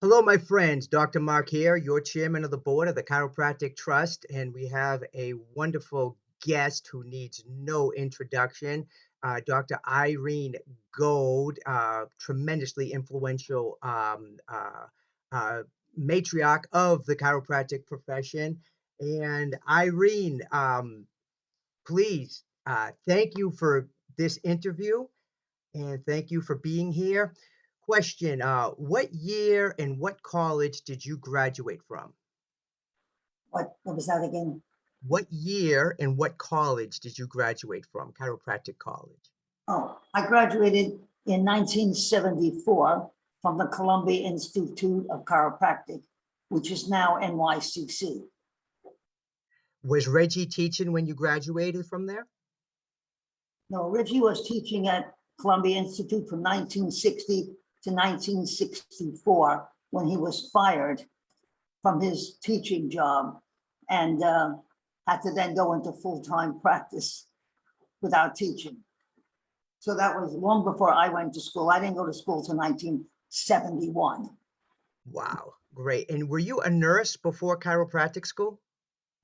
Hello, my friends. Dr. Mark here, your chairman of the board of the Chiropractic Trust, and we have a wonderful guest who needs no introduction. Dr. Irene Gold, tremendously influential uh, matriarch of the chiropractic profession. And Irene, please, thank you for this interview and thank you for being here. Question, what year and what college did you graduate from? What was that again? What year and what college did you graduate from? Chiropractic college. Oh, I graduated in 1974 from the Columbia Institute of Chiropractic, which is now NYCC. Was Reggie teaching when you graduated from there? No, Reggie was teaching at Columbia Institute from 1960 to 1964 when he was fired from his teaching job and had to then go into full-time practice without teaching. So that was long before I went to school. I didn't go to school till 1971. Wow, great. And were you a nurse before chiropractic school?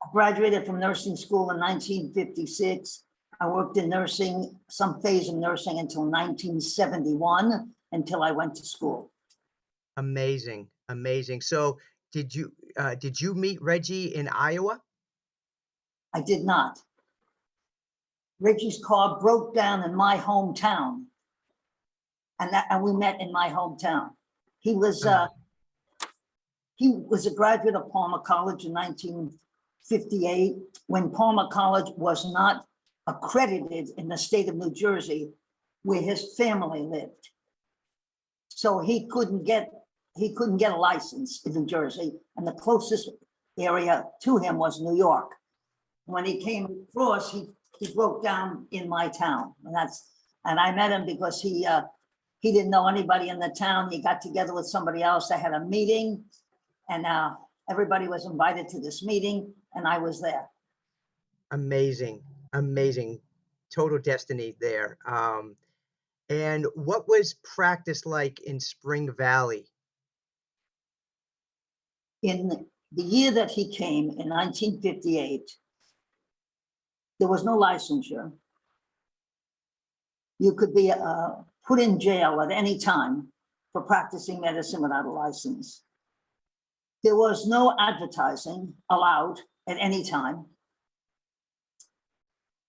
I graduated from nursing school in 1956. I worked in nursing, some phase of nursing until 1971, until I went to school. Amazing, amazing. So did you meet Reggie in Iowa? I did not. Reggie's car broke down in my hometown, and we met in my hometown. He was Um, he was a graduate of Palmer College in 1958 when Palmer College was not accredited in the state of New Jersey where his family lived. So he couldn't get a license in New Jersey, and the closest area to him was New York. When he came across, he broke down in my town, and I met him because he didn't know anybody in the town. He got together with somebody else. They had a meeting, and everybody was invited to this meeting, and I was there. Amazing, amazing. Total destiny there. And what was practice like in Spring Valley? In the year that he came in 1958, there was no licensure. You could be put in jail at any time for practicing medicine without a license. There was no advertising allowed at any time.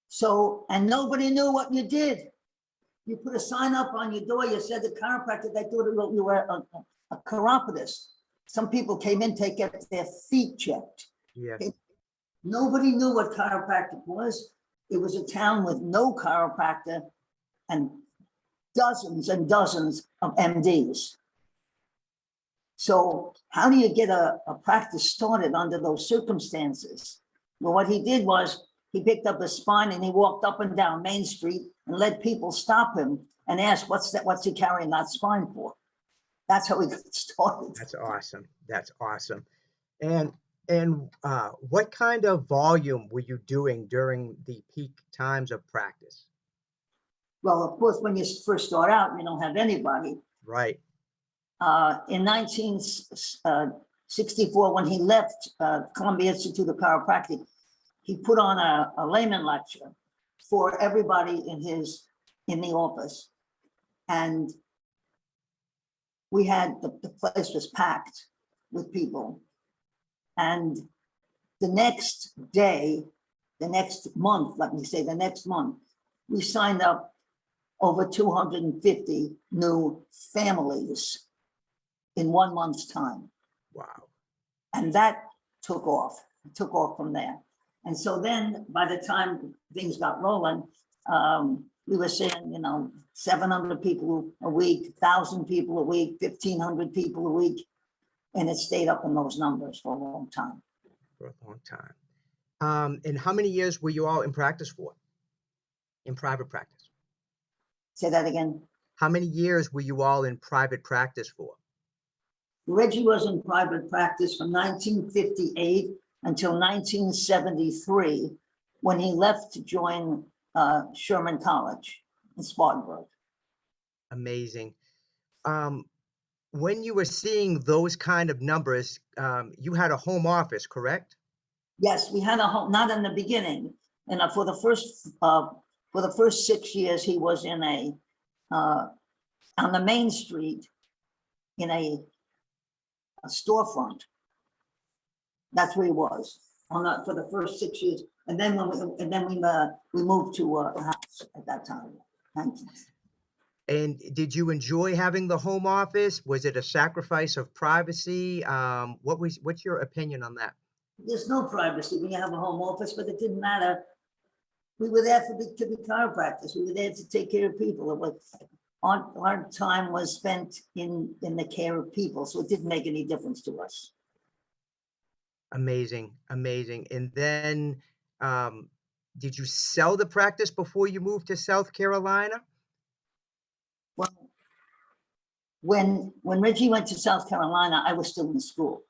So, and nobody knew what you did. You put a sign up on your door, you said the chiropractor, they thought you were a chiropodist. Some people came in to get their feet checked. Yes. Nobody knew what chiropractic was. It was a town with no chiropractor and dozens and dozens of MDs. So how do you get a practice started under those circumstances? Well, what he did was he picked up his spine and he walked up and down Main Street and let people stop him and ask, what's he carrying that spine for? That's how he got started. That's awesome. That's awesome. And what kind of volume were you doing during the peak times of practice? Well, of course, when you first start out, you don't have anybody. Right. In 1964, when he left Columbia Institute of Chiropractic, he put on a layman lecture for everybody in the office, and we had the place was packed with people. And the next day, the next month, let me say, the next month, we signed up over 250 new families in 1 month's time. Wow. And that took off from there. And so then by the time things got rolling, we were seeing, 700 people a week, 1,000 people a week, 1,500 people a week. And it stayed up in those numbers for a long time. For a long time. And how many years were you all in practice for? In private practice? Say that again. How many years were you all in private practice for? Reggie was in private practice from 1958 until 1973, when he left to join Sherman College in Spartanburg. Amazing. when you were seeing those kind of numbers, you had a home office, correct? Yes, we had a home, not in the beginning. And for the first 6 years, he was in uh, on the main street in a storefront. That's where he was for the first 6 years. And then we moved to a house at that time. Thank you. And did you enjoy having the home office? Was it a sacrifice of privacy? What's your opinion on that? There's no privacy when you have a home office, but it didn't matter. We were there to be chiropractors. We were there to take care of people. It was, our time was spent in the care of people, so it didn't make any difference to us. Amazing, amazing. And then, um, did you sell the practice before you moved to South Carolina? Well, when Reggie went to South Carolina, I was still in school.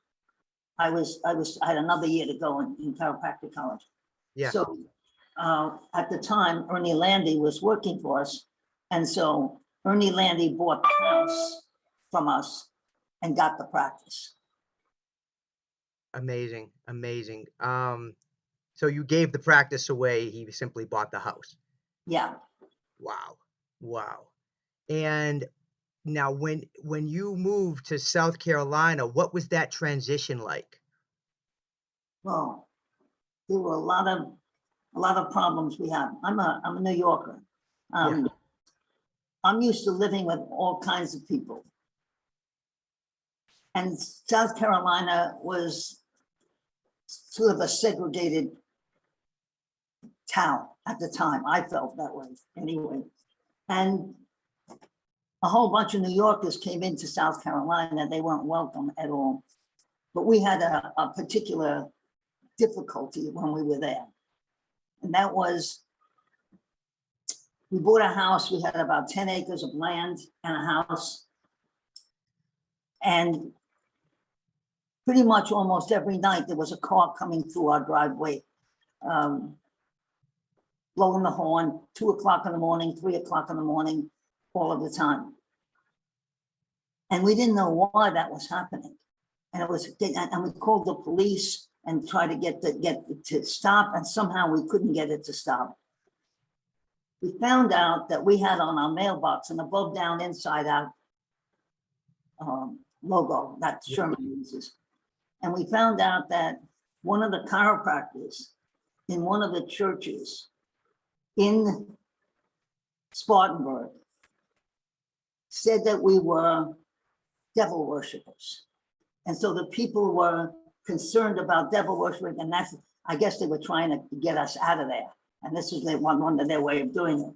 I had another year to go in chiropractic college. Yeah, So at the time, Ernie Landy was working for us. And so Ernie Landy bought the house from us and got the practice. amazing, amazing. So you gave the practice away, he simply bought the house. Yeah. Wow, wow. And now when you moved to South Carolina, what was that transition like? Well, there were a lot of problems we had. I'm a New Yorker. Yeah, I'm used to living with all kinds of people. And South Carolina was sort of a segregated town at the time. I felt that way anyway. And a whole bunch of New Yorkers came into South Carolina. They weren't welcome at all. But we had a particular difficulty when we were there. And that was, we bought a house. We had about 10 acres of land and a house. And pretty much almost every night there was a car coming through our driveway, blowing the horn, 2 o'clock in the morning, 3 o'clock in the morning, all of the time. And we didn't know why that was happening. And we called the police and tried to get it to stop, and somehow we couldn't get it to stop. We found out that we had on our mailbox an above, down, inside out logo that Sherman uses. And we found out that one of the chiropractors in one of the churches in Spartanburg said that we were devil worshippers. And so the people were concerned about devil worshiping, and I guess they were trying to get us out of there. And this was one of their way of doing it.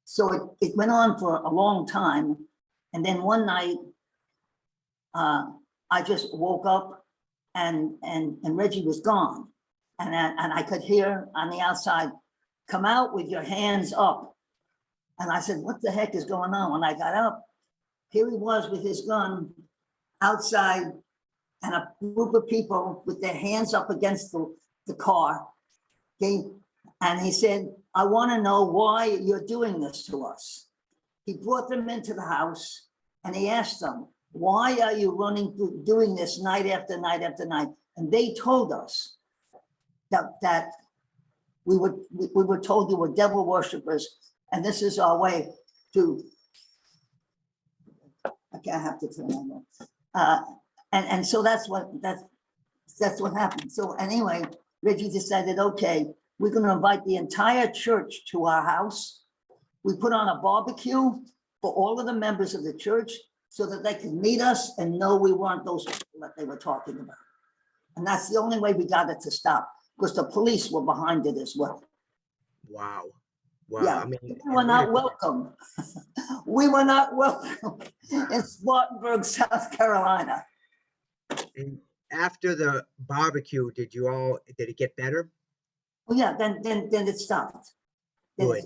So it went on for a long time. And then one night, I just woke up and Reggie was gone. And I could hear on the outside, "Come out with your hands up." And I said, "What the heck is going on?" When I got up, here he was with his gun outside, and a group of people with their hands up against the car. Okay? And he said, "I want to know why you're doing this to us." He brought them into the house and he asked them, "Why are you doing this night after night after night?" And they told us that we were told you were devil worshippers, and this is our way to. Okay, I have to turn on. And so that's what happened. So anyway, Reggie decided, okay, we're going to invite the entire church to our house. We put on a barbecue for all of the members of the church so that they can meet us and know we weren't those people that they were talking about. And that's the only way we got it to stop, because the police were behind it as well. wow, wow. Yeah, I mean, we were not welcome. We were not welcome in Spartanburg, South Carolina. and after the barbecue, did it get better? Well, yeah, then it stopped. Then Good.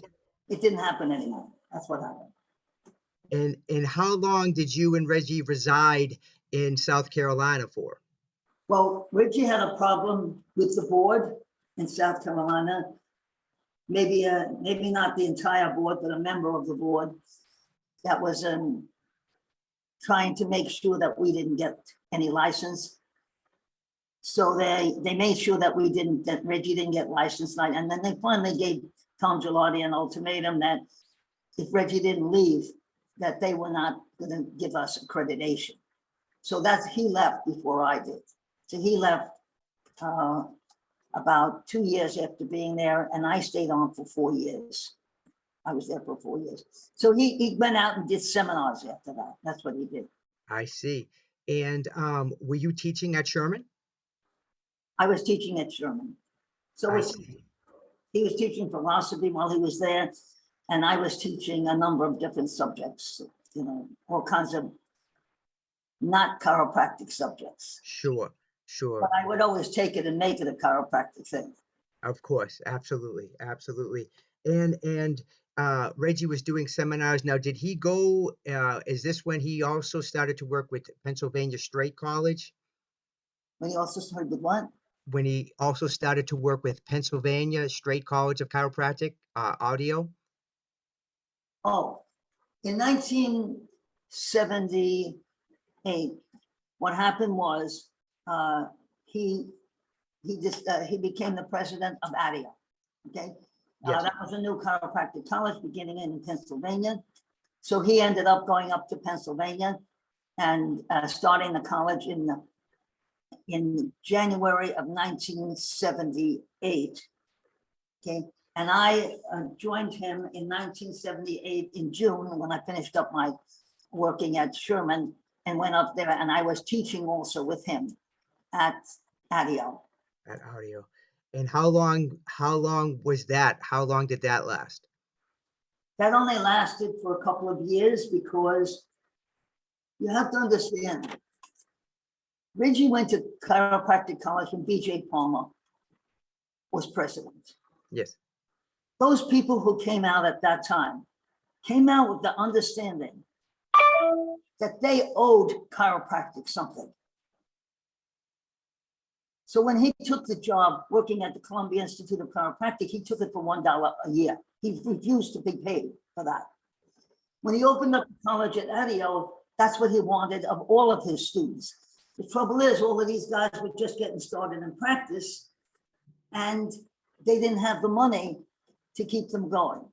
it didn't happen anymore. That's what happened. And how long did you and Reggie reside in South Carolina for? Well, Reggie had a problem with the board in South Carolina. Maybe not the entire board, but a member of the board that was trying to make sure that we didn't get any license. So they made sure that Reggie didn't get licensed. And then they finally gave Tom Gilardi an ultimatum that if Reggie didn't leave, that they were not going to give us accreditation. So he left before I did. So he left about 2 years after being there, and I stayed on for 4 years. I was there for 4 years. So he went out and did seminars after that. That's what he did. I see. And were you teaching at Sherman? I was teaching at Sherman. So I see. he was teaching philosophy while he was there, and I was teaching a number of different subjects, all kinds of not chiropractic subjects. Sure, sure. But I would always take it and make it a chiropractic thing. Of course, absolutely, absolutely. And Reggie was doing seminars. Now, did he go? Is this when he also started to work with Pennsylvania Straight College? When he also started with what? When he also started to work with Pennsylvania Straight College of Chiropractic Audio? Oh, in 1978, what happened was he became the president of ADIO. Okay, Yes. that was a new chiropractic college beginning in Pennsylvania. So he ended up going up to Pennsylvania and starting the college in January of 1978. Okay, and I joined him in 1978 in June when I finished up my working at Sherman and went up there, and I was teaching also with him at ADIO. At Audio. And how long was that? How long did that last? That only lasted for a couple of years because you have to understand, Reggie went to chiropractic college when B.J. Palmer was president. Yes. Those people who came out at that time came out with the understanding that they owed chiropractic something. So when he took the job working at the Columbia Institute of Chiropractic, he took it for $1 a year. He refused to be paid for that. When he opened up the college at ADIO, that's what he wanted of all of his students. The trouble is, all of these guys were just getting started in practice, and they didn't have the money to keep them going.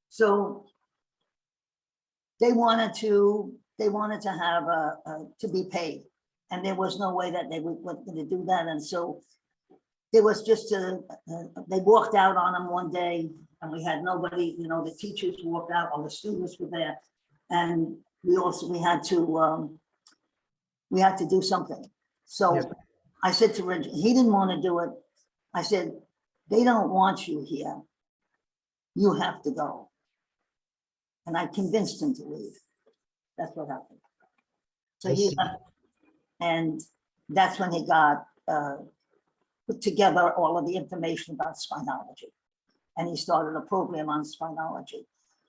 So they wanted to have to be paid, and there was no way that they were going to do that. And so there was just they walked out on him one day, and we had nobody. The teachers walked out, all the students were there, and we had to do something. So Yes. I said to Reggie, he didn't want to do it. I said, they don't want you here. You have to go. And I convinced him to leave. That's what happened. So he left, and that's when he got put together all of the information about spinology. And he started a program on spinology.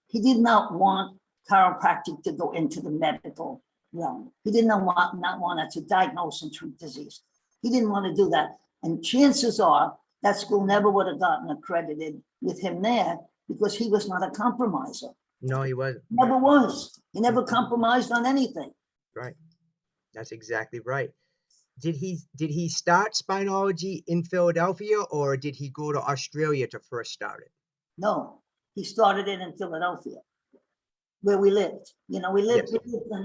He did not want chiropractic to go into the medical realm. He did not want it to diagnose and treat disease. He didn't want to do that. And chances are that school never would have gotten accredited with him there because he was not a compromiser. No, he wasn't. Never was. He never compromised on anything. Right. That's exactly right. Did he start spinology in Philadelphia, or did he go to Australia to first start it? No, he started it in Philadelphia, where we lived. We lived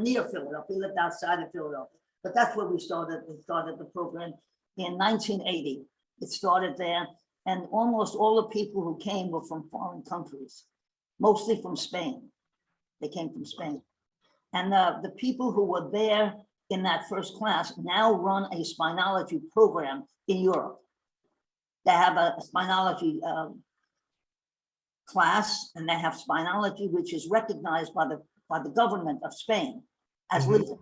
near Philadelphia. We lived outside of Philadelphia, but that's where we started. We started the program in 1980. It started there, and almost all the people who came were from foreign countries, mostly from Spain. They came from Spain, and the people who were there in that first class now run a spinology program in Europe. They have a spinology class, and they have spinology which is recognized by the government of Spain as legal.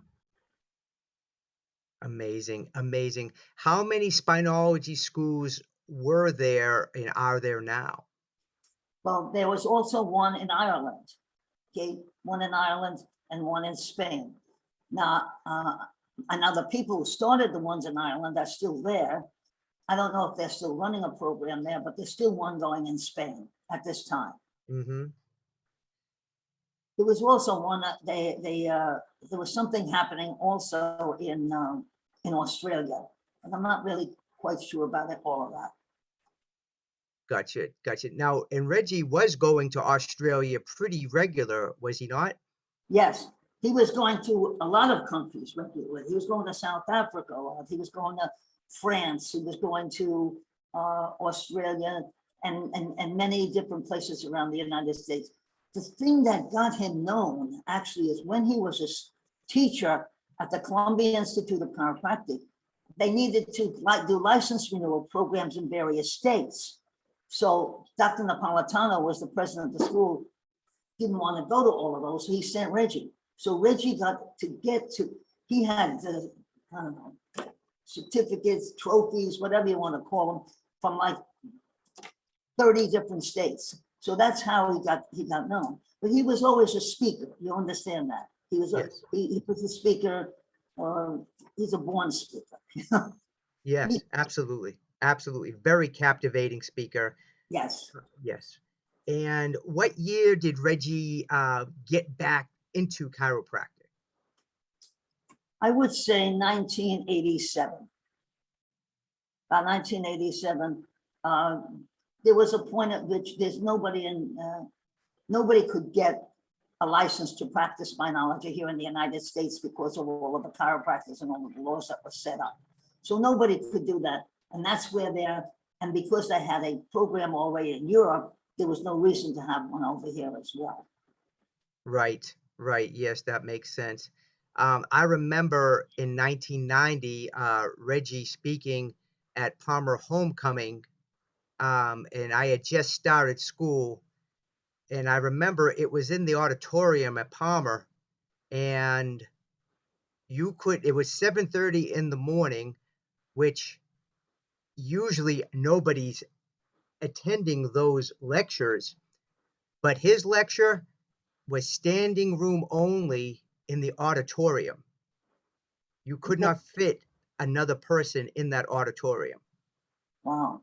Amazing, amazing. How many spinology schools were there and are there now? Well, there was also one in Ireland, okay, one in Ireland and one in Spain. Now, the people who started the ones in Ireland are still there. I don't know if they're still running a program there, but there's still one going in Spain at this time. Mm-hmm. there was also one that there was something happening also in Australia, and I'm not really quite sure about it, all of that. Gotcha, gotcha. Now, and Reggie was going to Australia pretty regular, was he not? Yes, he was going to a lot of countries regularly. He was going to South Africa a lot. He was going to France. He was going to Australia and many different places around the United States. The thing that got him known actually is when he was a teacher at the Columbia Institute of Chiropractic, they needed to do license renewal programs in various states. So Dr. Napolitano was the president of the school, didn't want to go to all of those, so he sent Reggie. So Reggie got to get to, he had the, I don't know, certificates, trophies, whatever you want to call them, from like 30 different states. So that's how he got known. But he was always a speaker. You understand that? He was Yes. he was a speaker, he's a born speaker. Yes, absolutely. Absolutely. Very captivating speaker. Yes. Yes. And what year did Reggie get back into chiropractic? I would say 1987. About 1987, there was a point at which there's nobody could get a license to practice spinology here in the United States because of all of the chiropractors and all of the laws that were set up. So nobody could do that. And that's where and because they had a program already in Europe, there was no reason to have one over here as well. Right, right. Yes, that makes sense. I remember in 1990, Reggie speaking at Palmer Homecoming, and I had just started school, and I remember it was in the auditorium at Palmer, and it was 7:30 in the morning, which usually nobody's attending those lectures, but his lecture was standing room only in the auditorium. You could Okay. not fit another person in that auditorium. Wow.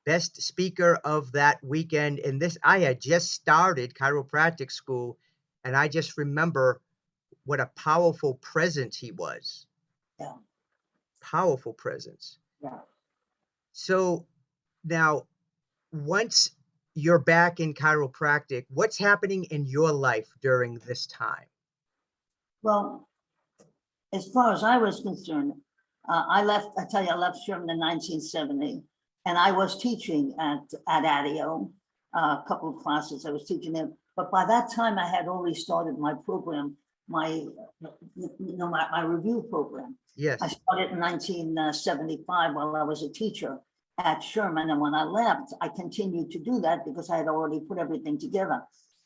Best speaker of that weekend. And this, I had just started chiropractic school, and I just remember what a powerful presence he was. Yeah. Powerful presence. Yeah. So now, once you're back in chiropractic, what's happening in your life during this time? Well, as far as I was concerned, I left Sherman in 1970, and I was teaching at ADIO, a couple of classes I was teaching there. But by that time, I had already started my program, my review program. Yes. I started in 1975 while I was a teacher at Sherman, and when I left, I continued to do that because I had already put everything together.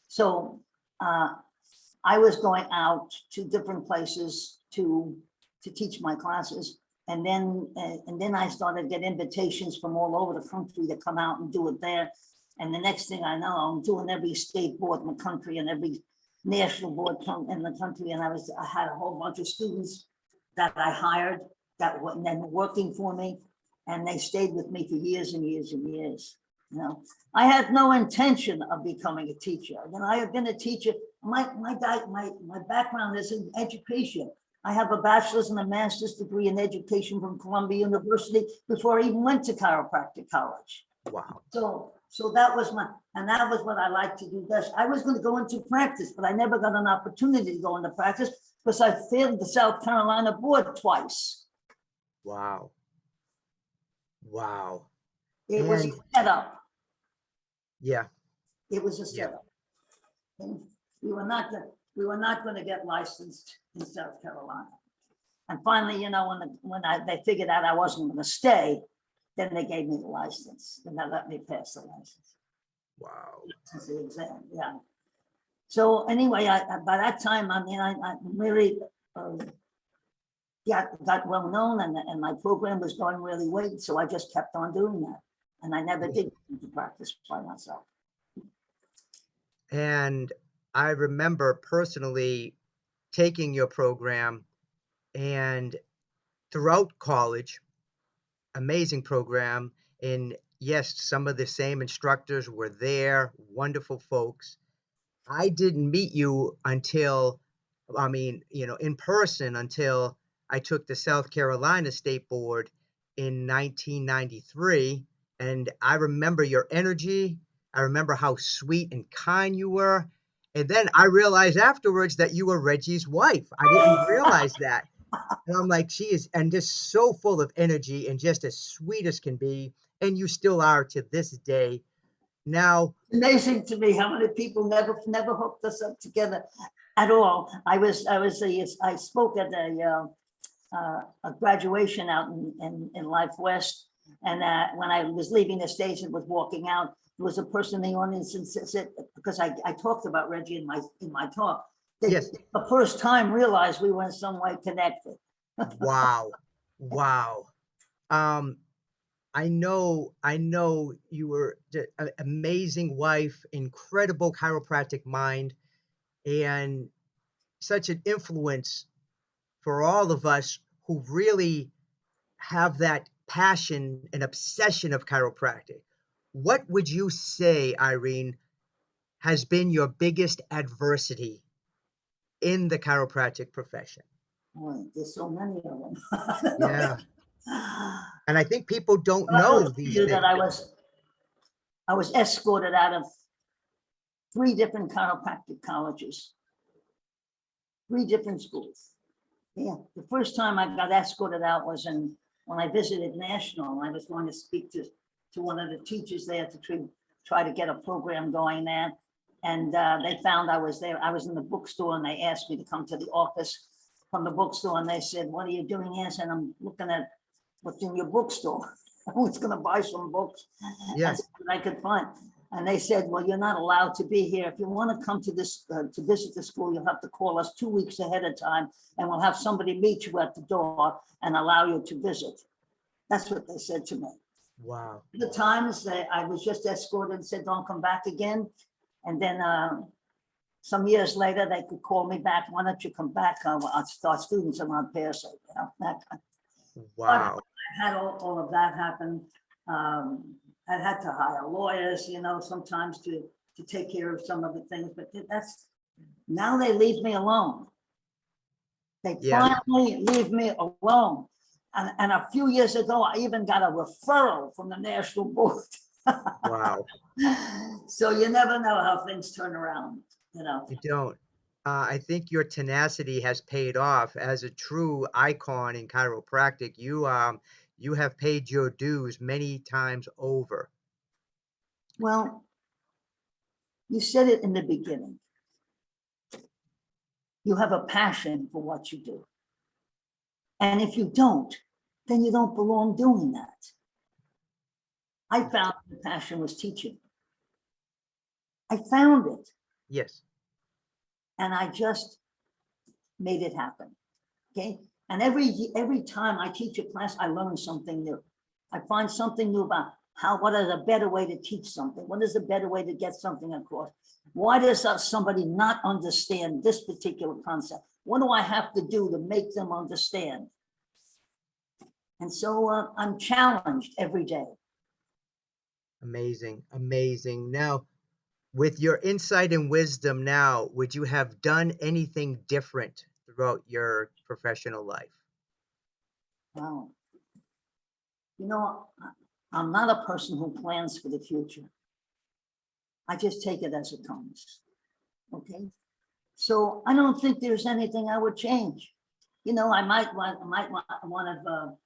So I was going out to different places to teach my classes, and then I started to get invitations from all over the country to come out and do it there. And the next thing I know, I'm doing every state board in the country and every national board in the country, and I had a whole bunch of students that I hired that were then working for me, and they stayed with me for years and years and years. You know, I had no intention of becoming a teacher. I have been a teacher. My background is in education. I have a bachelor's and a master's degree in education from Columbia University before I even went to chiropractic college. Wow. So that was that was what I like to do best. I was going to go into practice, but I never got an opportunity to go into practice because I failed the South Carolina board twice. Wow. Wow. It was a setup. Yeah. It was a setup. And we were not going to get licensed in South Carolina. And finally, when they figured out I wasn't going to stay, then they gave me the license, and they let me pass the license. Wow. That's the exam, yeah. So anyway, by that time, I really got well known, and my program was going really well. So I just kept on doing that, and I never did get to practice by myself. And I remember personally taking your program, and throughout college, amazing program. And yes, some of the same instructors were there, wonderful folks. I didn't meet you until, I mean, in person until I took the South Carolina State Board in 1993. And I remember your energy. I remember how sweet and kind you were. And then I realized afterwards that you were Reggie's wife. I didn't realize that. And I'm like, she is, and just so full of energy and just as sweet as can be. And you still are to this day. Now, Amazing to me how many people never hooked us up together at all. I spoke at a graduation out in Life West, and when I was leaving the stage and was walking out, there was a person in the audience and said, because I talked about Reggie in my talk, they yes. the first time realized we were in some way connected. Wow. Wow. Um, I know you were an amazing wife, incredible chiropractic mind, and such an influence for all of us who really have that passion and obsession of chiropractic. What would you say, Irene, has been your biggest adversity in the chiropractic profession? Boy, there's so many of them. Yeah. And I think people don't I will know tell these you that things. I was escorted out of 3 different chiropractic colleges, 3 different schools. Yeah, the first time I got escorted out was when I visited National. I was going to speak to one of the teachers there to try to get a program going there. And they found I was there. I was in the bookstore and they asked me to come to the office from the bookstore. And they said, "What are you doing here?" I said, "I'm looking at what's in your bookstore." I was going to buy some books and Yeah. see what I could find. And they said, "Well, you're not allowed to be here. If you want to come to this to visit the school, you'll have to call us 2 weeks ahead of time, and we'll have somebody meet you at the door and allow you to visit." That's what they said to me. Wow. The times that I was just escorted and said, "Don't come back again." And then some years later, they could call me back. "Why don't you come back? Our students are not there." So, but Wow. I had all of that happen. I had to hire lawyers, sometimes to take care of some of the things, but now they leave me alone. They Yeah. finally leave me alone. And a few years ago, I even got a referral from the national board. Wow. So you never know how things turn around. You don't. I think your tenacity has paid off as a true icon in chiropractic. You have paid your dues many times over. Well, you said it in the beginning. You have a passion for what you do. And if you don't, then you don't belong doing that. I found the passion was teaching. I found it Yes. and I just made it happen. Okay. And every time I teach a class, I learn something new. I find something new about what is a better way to teach something? What is a better way to get something across? Why does somebody not understand this particular concept? What do I have to do to make them understand? And so I'm challenged every day. Amazing. Amazing. Now, with your insight and wisdom now, would you have done anything different throughout your professional life? Wow. You know, I'm not a person who plans for the future. I just take it as it comes. Okay. So I don't think there's anything I would change. I might want to,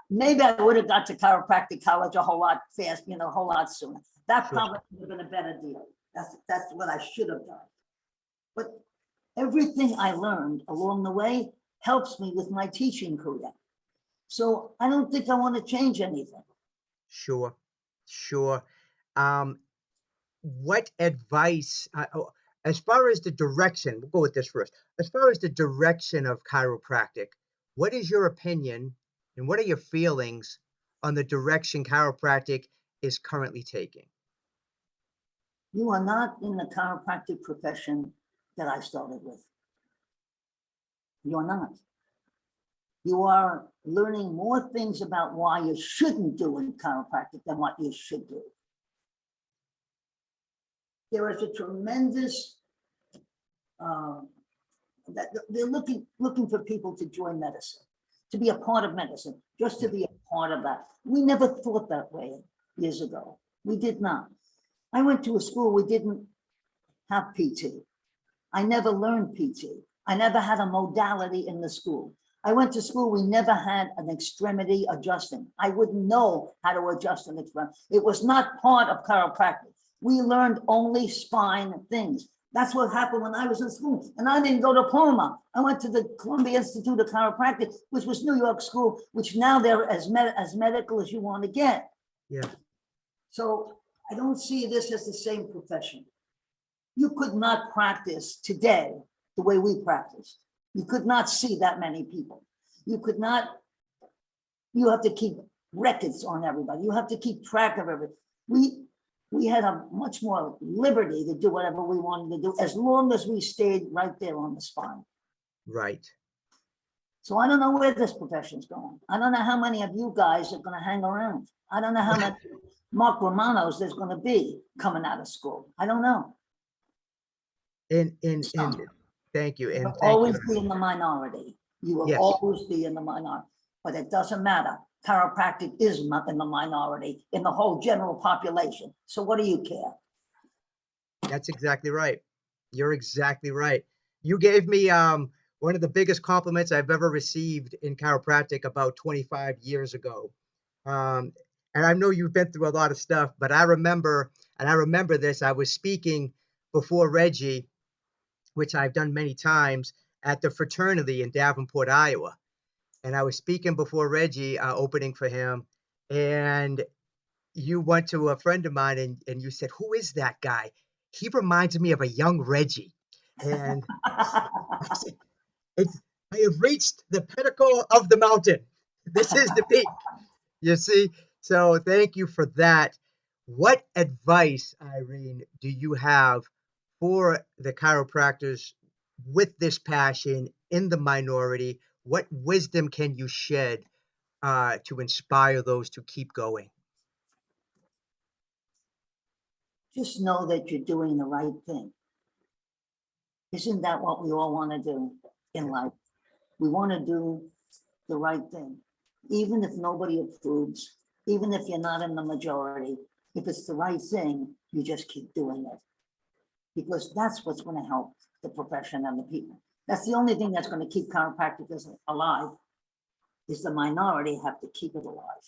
maybe I would have got to chiropractic college a whole lot fast, a whole lot sooner. That Sure. probably would have been a better deal. That's what I should have done. But everything I learned along the way helps me with my teaching career. So I don't think I want to change anything. Sure. Sure. Um, what advice, as far as the direction, we'll go with this first. As far as the direction of chiropractic, what is your opinion and what are your feelings on the direction chiropractic is currently taking? You are not in the chiropractic profession that I started with. You're not. You are learning more things about why you shouldn't do in chiropractic than what you should do. there is a tremendous, that they're looking for people to join medicine, to be a part of medicine, just to Yeah. be a part of that. We never thought that way years ago. We did not. I went to a school, we didn't have PT. I never learned PT. I never had a modality in the school. I went to school, we never had an extremity adjusting. I wouldn't know how to adjust an extremity. It was not part of chiropractic. We learned only spine things. That's what happened when I was in school. And I didn't go to Palma. I went to the Columbia Institute of Chiropractic, which was New York school, which now they're as medical as you want to get. Yeah. So I don't see this as the same profession. You could not practice today the way we practice. You could not see that many people. You could not, you have to keep records on everybody. You have to keep track of everything. We had a much more liberty to do whatever we wanted to do, as long as we stayed right there on the spine. Right. So I don't know where this profession's going. I don't know how many of you guys are going to hang around. I don't know how many Mark Romanos there's going to be coming out of school. I don't know. And Some. thank you. And You'll thank you. always be in the minority. You will Yes. always be in the minority, but it doesn't matter. Chiropractic is in the minority in the whole general population. So what do you care? That's exactly right. You're exactly right. You gave me one of the biggest compliments I've ever received in chiropractic about 25 years ago. Um, and I know you've been through a lot of stuff, but I remember this. I was speaking before Reggie, which I've done many times at the fraternity in Davenport, Iowa. And I was speaking before Reggie, opening for him, and you went to a friend of mine and you said, "Who is that guy? He reminds me of a young Reggie." And I said, it's, I have reached the pinnacle of the mountain. This is the peak, you see? So thank you for that. What advice, Irene, do you have for the chiropractors with this passion in the minority? What wisdom can you shed to inspire those to keep going? Just know that you're doing the right thing. Isn't that what we all want to do in life? We want to do the right thing, even if nobody approves, even if you're not in the majority. If it's the right thing, you just keep doing it, because that's what's going to help the profession and the people. That's the only thing that's going to keep chiropractors alive, is the minority have to keep it alive.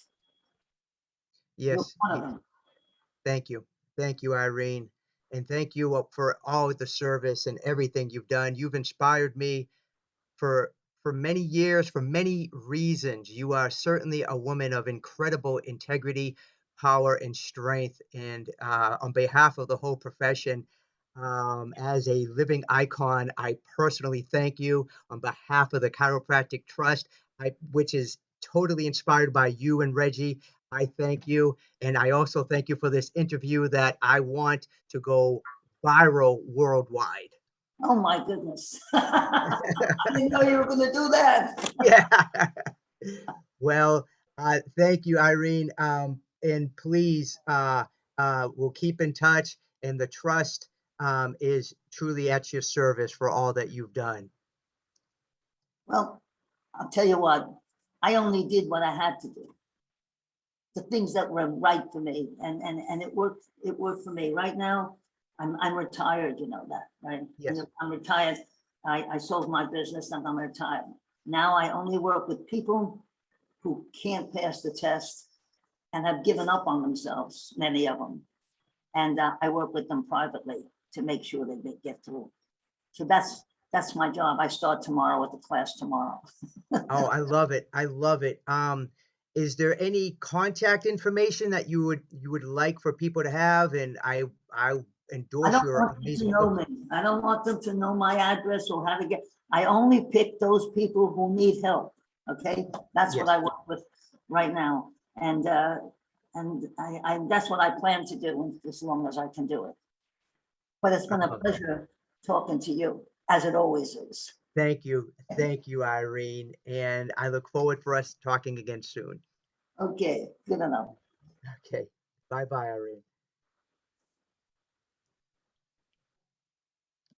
You're Yes, one of them. thank you. Thank you, Irene. And thank you for all the service and everything you've done. You've inspired me for many years, for many reasons. You are certainly a woman of incredible integrity, power, and strength. And on behalf of the whole profession, as a living icon, I personally thank you on behalf of the Chiropractic Trust, which is totally inspired by you and Reggie. I thank you. And I also thank you for this interview that I want to go viral worldwide. Oh my goodness. I didn't know you were going to do that. Yeah. Well, thank you, Irene. And please, we'll keep in touch. And the trust is truly at your service for all that you've done. Well, I'll tell you what, I only did what I had to do, the things that were right for me, and it worked for me. Right now, I'm retired, you know that, right? Yes. I'm retired. I sold my business and I'm retired. Now I only work with people who can't pass the test and have given up on themselves, many of them. And I work with them privately to make sure that they get through. So that's my job. I start tomorrow with the class tomorrow. Oh, I love it. I love it. Is there any contact information that you would like for people to have? And I I endorse don't your want them to amazing know book. me. I don't want them to know my address or how to get. I only pick those people who need help. Okay, that's what Yes, I work with right now, and I that's what I plan to do as long as I can do it. But it's I been a love that. pleasure talking to you, as it always is. Thank you, Irene. And I look forward for us talking again soon. Okay, good enough. Okay. Bye bye, Irene.